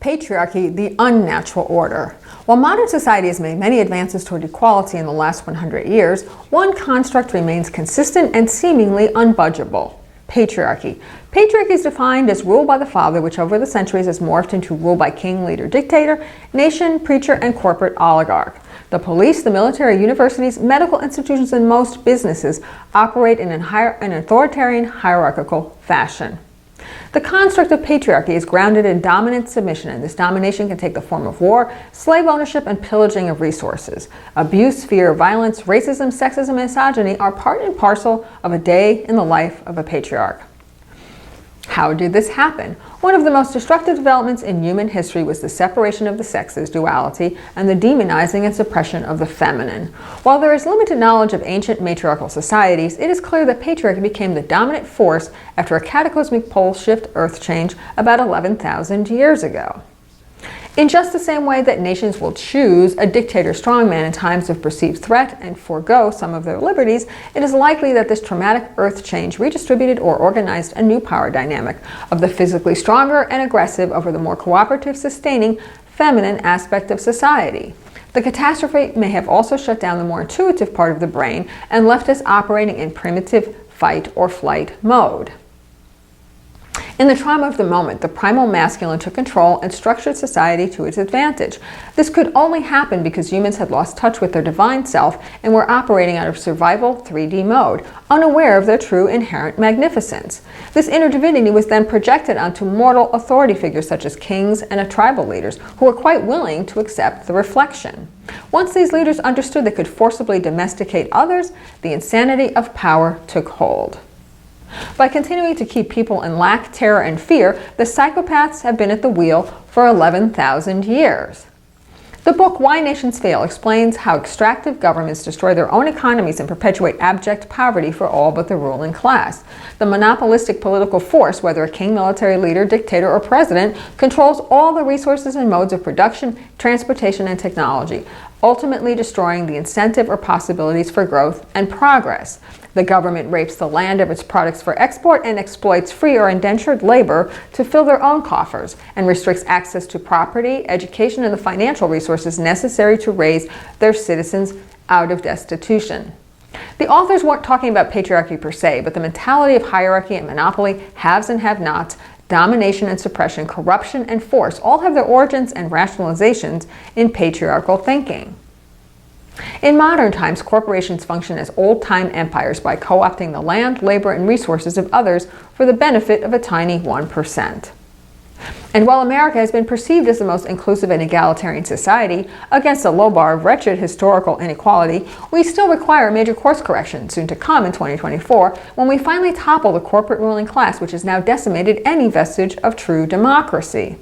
Patriarchy, the unnatural order. While modern society has made many advances toward equality in the last 100 years, one construct remains consistent and seemingly unbudgeable: patriarchy. Patriarchy is defined as rule by the father, which over the centuries has morphed into rule by king, leader, dictator, nation, preacher, and corporate oligarch. The police, the military, universities, medical institutions, and most businesses operate in an authoritarian, hierarchical fashion. The construct of patriarchy is grounded in dominant submission, and this domination can take the form of war, slave ownership, and pillaging of resources. Abuse, fear, violence, racism, sexism, and misogyny are part and parcel of a day in the life of a patriarch. How did this happen? One of the most destructive developments in human history was the separation of the sexes, duality, and the demonizing and suppression of the feminine. While there is limited knowledge of ancient matriarchal societies, it is clear that patriarchy became the dominant force after a cataclysmic pole shift earth change about 11,000 years ago. In just the same way that nations will choose a dictator strongman in times of perceived threat and forego some of their liberties, it is likely that this traumatic earth change redistributed or organized a new power dynamic of the physically stronger and aggressive over the more cooperative, sustaining, feminine aspect of society. The catastrophe may have also shut down the more intuitive part of the brain and left us operating in primitive fight or flight mode. In the trauma of the moment, the primal masculine took control and structured society to its advantage. This could only happen because humans had lost touch with their divine self and were operating out of survival 3D mode, unaware of their true inherent magnificence. This inner divinity was then projected onto mortal authority figures such as kings and tribal leaders, who were quite willing to accept the reflection. Once these leaders understood they could forcibly domesticate others, the insanity of power took hold. By continuing to keep people in lack, terror, and fear, the psychopaths have been at the wheel for 11,000 years. The book Why Nations Fail explains how extractive governments destroy their own economies and perpetuate abject poverty for all but the ruling class. The monopolistic political force, whether a king, military leader, dictator, or president, controls all the resources and modes of production, transportation, and technology, ultimately destroying the incentive or possibilities for growth and progress. The government rapes the land of its products for export and exploits free or indentured labor to fill their own coffers, and restricts access to property, education, and the financial resources necessary to raise their citizens out of destitution. The authors weren't talking about patriarchy per se, but the mentality of hierarchy and monopoly, haves and have-nots, domination and suppression, corruption and force all have their origins and rationalizations in patriarchal thinking. In modern times, corporations function as old-time empires by co-opting the land, labor, and resources of others for the benefit of a tiny 1%. And while America has been perceived as the most inclusive and egalitarian society, against a low bar of wretched historical inequality, we still require a major course correction, soon to come in 2024, when we finally topple the corporate ruling class, which has now decimated any vestige of true democracy.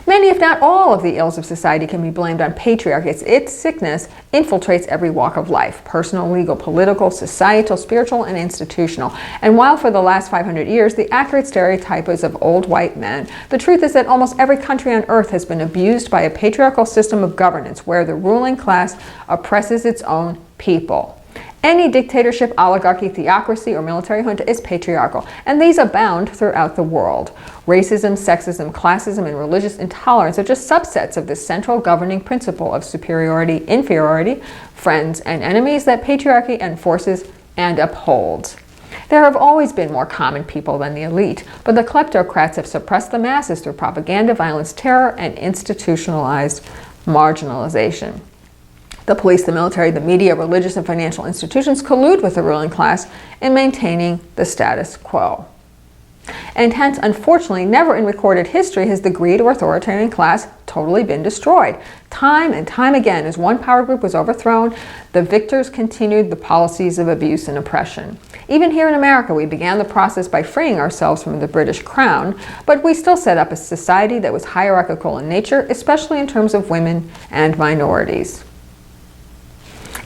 Many, if not all, of the ills of society can be blamed on patriarchy. Its sickness infiltrates every walk of life: personal, legal, political, societal, spiritual, and institutional. And while for the last 500 years the accurate stereotype is of old white men, the truth is that almost every country on earth has been abused by a patriarchal system of governance where the ruling class oppresses its own people. Any dictatorship, oligarchy, theocracy, or military junta is patriarchal, and these abound throughout the world. Racism, sexism, classism, and religious intolerance are just subsets of this central governing principle of superiority, inferiority, friends, and enemies that patriarchy enforces and upholds. There have always been more common people than the elite, but the kleptocrats have suppressed the masses through propaganda, violence, terror, and institutionalized marginalization. The police, the military, the media, religious and financial institutions collude with the ruling class in maintaining the status quo. And hence, unfortunately, never in recorded history has the greed or authoritarian class totally been destroyed. Time and time again, as one power group was overthrown, the victors continued the policies of abuse and oppression. Even here in America, we began the process by freeing ourselves from the British Crown, but we still set up a society that was hierarchical in nature, especially in terms of women and minorities.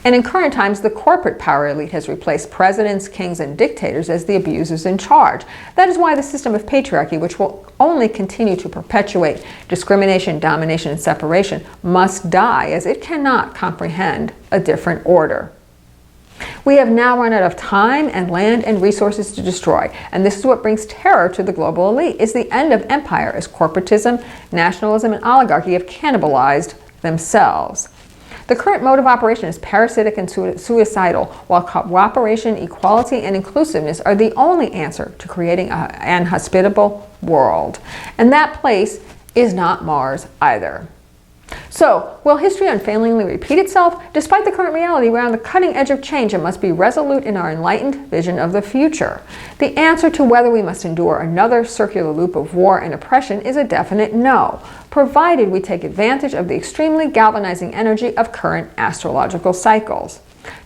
And in current times, the corporate power elite has replaced presidents, kings, and dictators as the abusers in charge. That is why the system of patriarchy, which will only continue to perpetuate discrimination, domination, and separation, must die, as it cannot comprehend a different order. We have now run out of time and land and resources to destroy, and this is what brings terror to the global elite, is the end of empire as corporatism, nationalism, and oligarchy have cannibalized themselves. The current mode of operation is parasitic and suicidal, while cooperation, equality, and inclusiveness are the only answer to creating an hospitable world. And that place is not Mars either. So, will history unfailingly repeat itself? Despite the current reality, we're on the cutting edge of change and must be resolute in our enlightened vision of the future. The answer to whether we must endure another circular loop of war and oppression is a definite no, provided we take advantage of the extremely galvanizing energy of current astrological cycles.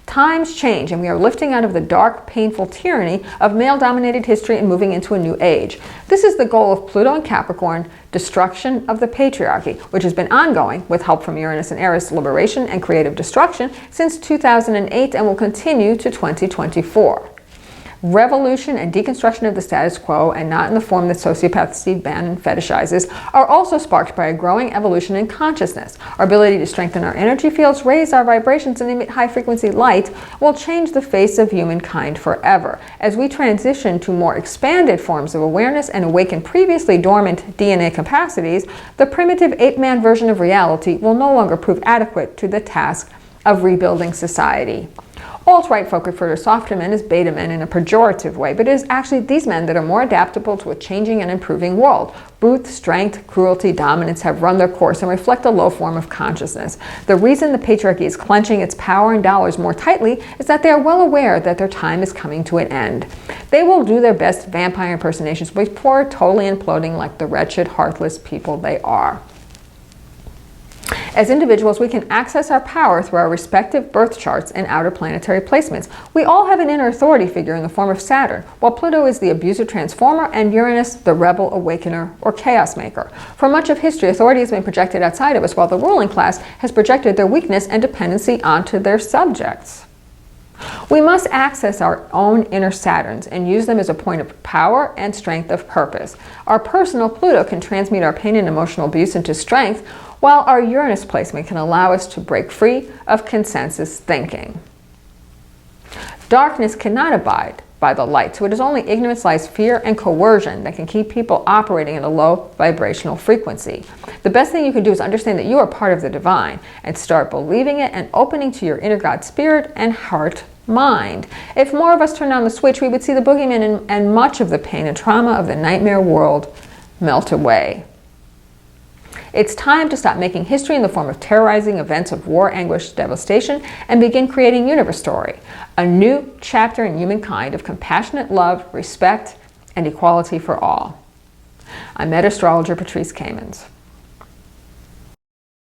Times change, and we are lifting out of the dark, painful tyranny of male-dominated history and moving into a new age. This is the goal of Pluto and Capricorn, destruction of the patriarchy, which has been ongoing with help from Uranus and Aries' liberation and creative destruction since 2008 and will continue to 2024. Revolution and deconstruction of the status quo, and not in the form that sociopaths Steve Bannon fetishizes, are also sparked by a growing evolution in consciousness. Our ability to strengthen our energy fields, raise our vibrations, and emit high-frequency light will change the face of humankind forever. As we transition to more expanded forms of awareness and awaken previously dormant DNA capacities, the primitive ape-man version of reality will no longer prove adequate to the task of rebuilding society. Alt-right folk refer to softer men as beta men in a pejorative way, but it is actually these men that are more adaptable to a changing and improving world. Brute, strength, cruelty, dominance have run their course and reflect a low form of consciousness. The reason the patriarchy is clenching its power and dollars more tightly is that they are well aware that their time is coming to an end. They will do their best vampire impersonations before totally imploding like the wretched, heartless people they are. As individuals, we can access our power through our respective birth charts and outer planetary placements. We all have an inner authority figure in the form of Saturn, while Pluto is the abuser transformer and Uranus the rebel awakener or chaos maker. For much of history, authority has been projected outside of us, while the ruling class has projected their weakness and dependency onto their subjects. We must access our own inner Saturns and use them as a point of power and strength of purpose. Our personal Pluto can transmute our pain and emotional abuse into strength, while our Uranus placement can allow us to break free of consensus thinking. Darkness cannot abide by the light, so it is only ignorance, lies, fear, and coercion that can keep people operating at a low vibrational frequency. The best thing you can do is understand that you are part of the divine and start believing it and opening to your inner God spirit and heart mind. If more of us turned on the switch, we would see the boogeyman and much of the pain and trauma of the nightmare world melt away. It's time to stop making history in the form of terrorizing events of war, anguish, devastation, and begin creating universe story, a new chapter in humankind of compassionate love, respect, and equality for all. I'm Med Astrologer Patrice Kamens.